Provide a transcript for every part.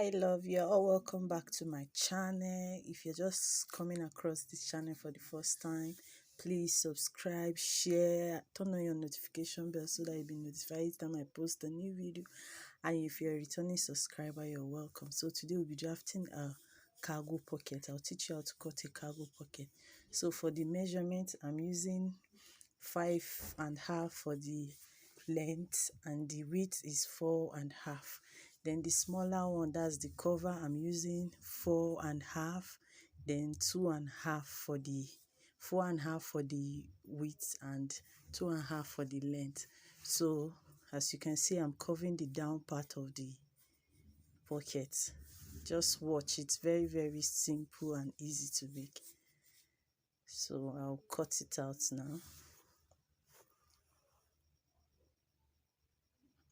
Hi love, you're all welcome back to my channel. If you're just coming across this channel for the first time, please subscribe, share, turn on your notification bell so that you'll be notified each time I post a new video. And if you're a returning subscriber, you're welcome. So today we'll be drafting a cargo pocket. I'll teach you how to cut a cargo pocket. So for the measurement, I'm using 5.5 for the length and the width is 4.5. Then the smaller one, that's the cover, I'm using 4.5, then 2.5 for the 4.5 for the width and 2.5 for the length. So as you can see, I'm covering the down part of the pocket. Just watch, it's very simple and easy to make. So I'll cut it out now.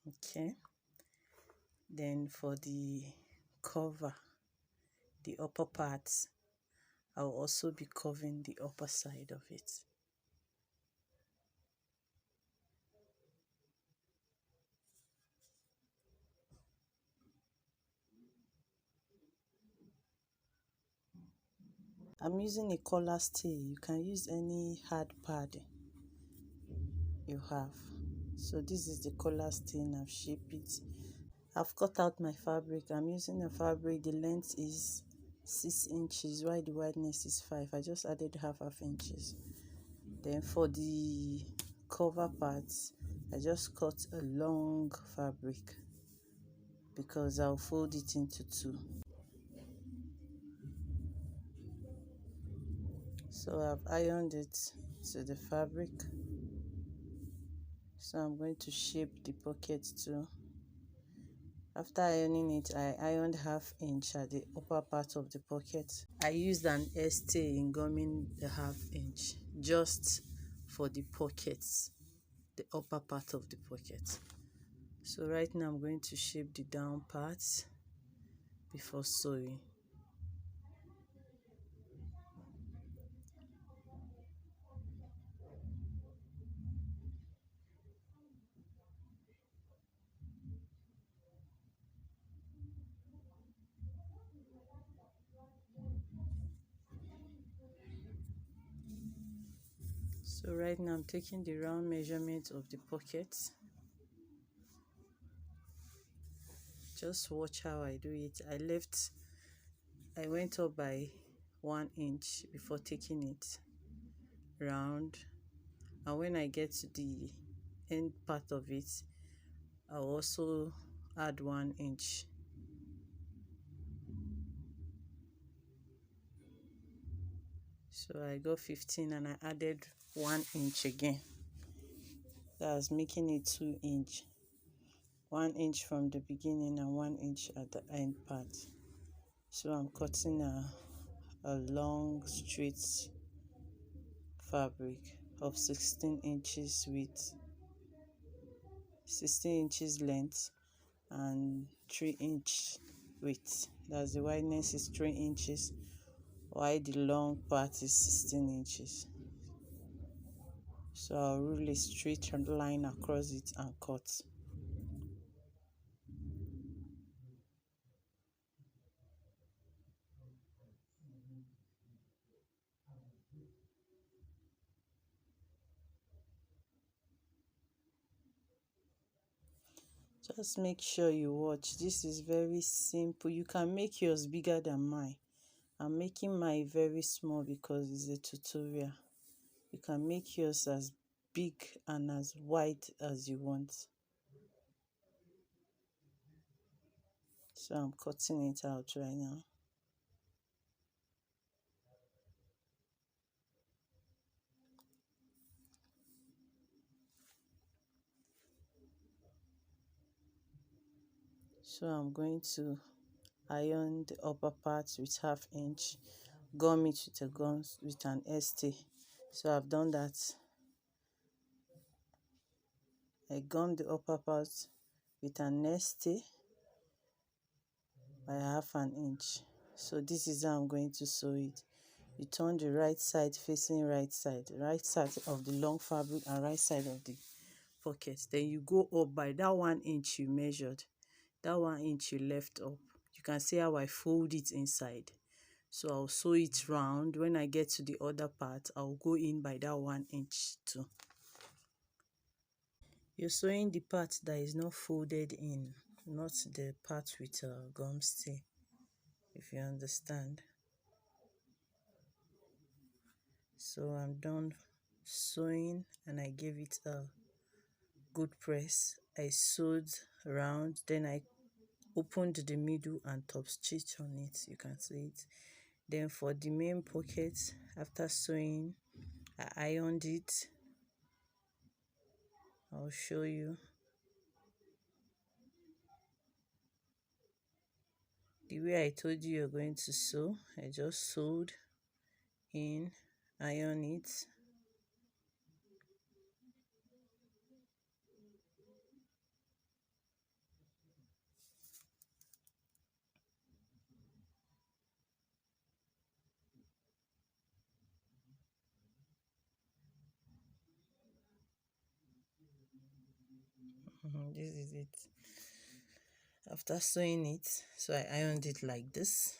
Okay, then for the cover, the upper parts, I'll also be covering the upper side of it. I'm using a collar stay. You can use any hard pad you have. So this is the collar stay, and I've shaped it. I've cut out my fabric. I'm using a fabric, the length is 6 inches while the wideness is 5. I just added half inches. Then for the cover parts, I just cut a long fabric because I'll fold it into 2. So I've ironed it to the fabric. So I'm going to shape the pocket too. After ironing it, I ironed ½ inch at the upper part of the pocket. I used an stay in gumming the ½ inch just for the pockets, the upper part of the pocket. So right now I'm going to shape the down parts before sewing. So right now I'm taking the round measurement of the pocket. Just watch how I do it. I went up by 1 inch before taking it round, and when I get to the end part of it, I'll also add 1 inch. So I got 15 and I added 1 inch again. That's making it 2 inch. 1 inch from the beginning and 1 inch at the end part. So I'm cutting a long straight fabric of 16 inches width, 16 inches length, and 3 inch width. That's the wideness is 3 inches, while the long part is 16 inches. So I'll rule a straight line across it and cut. Just make sure you watch. This is very simple. You can make yours bigger than mine. I'm making mine very small because it's a tutorial. You can make yours as big and as wide as you want. So I'm cutting it out right now. So I'm going to iron the upper part with ½ inch, gum it with a gum with an stay. So I've done that. I gum the upper part with an stay by ½ inch. So this is how I'm going to sew it. You turn the right side facing right side of the long fabric and right side of the pocket. Then you go up by that 1 inch you measured, that 1 inch you left up. You You can see how I fold it inside. So I'll sew it round. When I get to the other part, I'll go in by that 1 inch too. You're sewing the part that is not folded in, not the part with gum stay, if you understand. So I'm done sewing and I gave it a good press. I sewed around, then I opened the middle and top stitch on it. You can see it. Then for the main pocket, after sewing, I ironed it. I'll show you. The way I told you you're going to sew, I just sewed in, iron it. This is it. After sewing it, so I ironed it like this.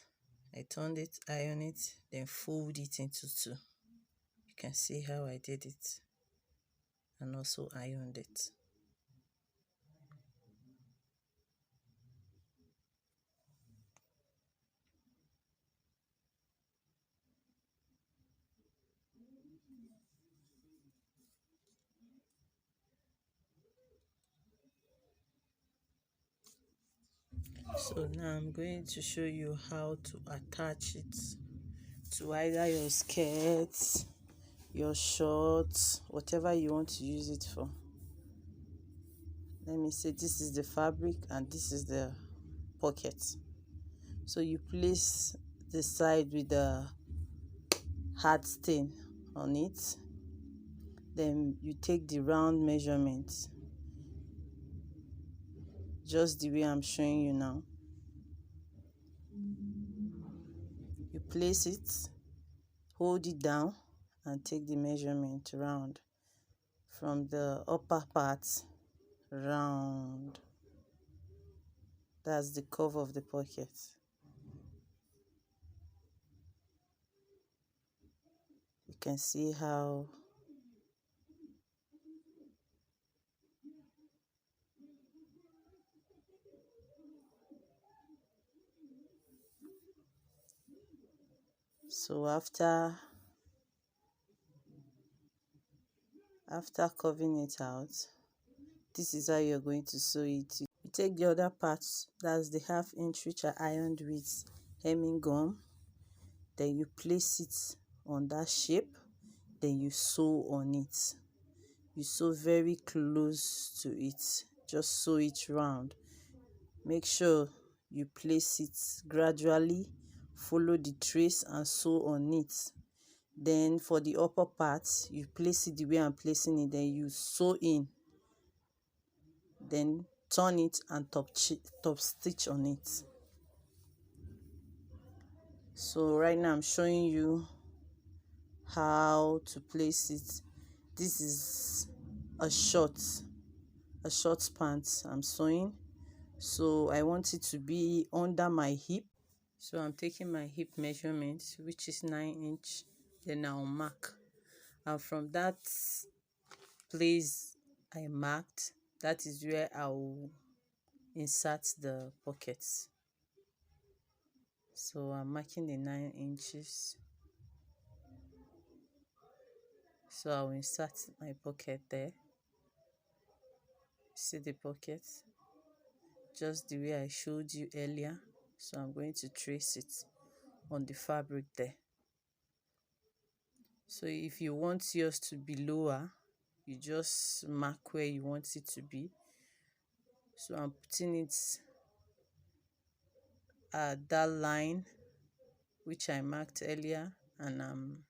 I turned it, iron it, then fold it into two. You can see how I did it, and also ironed it. So now I'm going to show you how to attach it to either your skirts, your shorts, whatever you want to use it for. Let me say this is the fabric and this is the pocket. So you place the side with the hard stain on it. Then you take the round measurement, just the way I'm showing you now. You place it, hold it down, and take the measurement round from the upper part round. That's the curve of the pocket. You can see how so after curving it out, this is how you're going to sew it. You take the other part, that's the 1/2 inch which I ironed with hemming gum, then you place it on that shape, then you sew on it. You sew very close to it, just sew it round. Make sure you place it gradually, follow the trace and sew on it. Then for the upper part, you place it the way I'm placing it, then you sew in, then turn it and top stitch on it. So right now I'm showing you how to place it. This is a short pants I'm sewing, so I want it to be under my hip. So I'm taking my hip measurement, which is 9 inch, then I'll mark, and from that place I marked, that is where I'll insert the pockets. So I'm marking the 9 inches. So I'll insert my pocket there. See the pocket? Just the way I showed you earlier. So I'm going to trace it on the fabric there. So if you want yours to be lower, you just mark where you want it to be. So I'm putting it at that line which I marked earlier, and I'm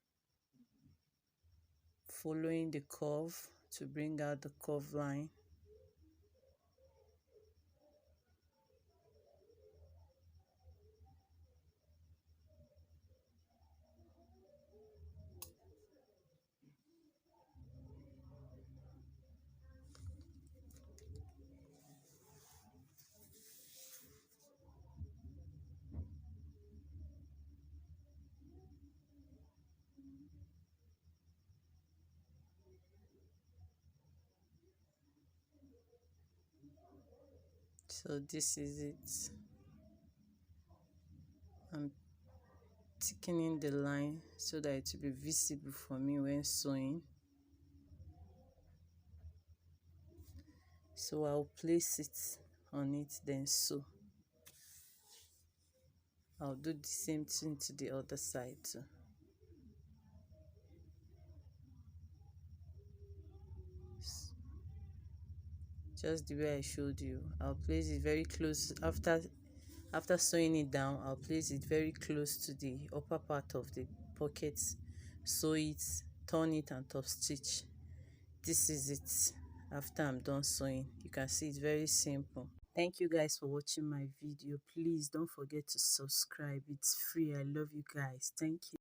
following the curve to bring out the curve line. So this is it. I'm thickening the line so that it will be visible for me when sewing. So I'll place it on it, then sew. I'll do the same thing to the other side too. Just the way I showed you. I'll place it very close after sewing it down. I'll place it very close to the upper part of the pocket, sew it, turn it, and top stitch. This is it after I'm done sewing. You can see it's very simple. Thank you guys for watching my video. Please don't forget to subscribe. It's free. I love you guys. Thank you.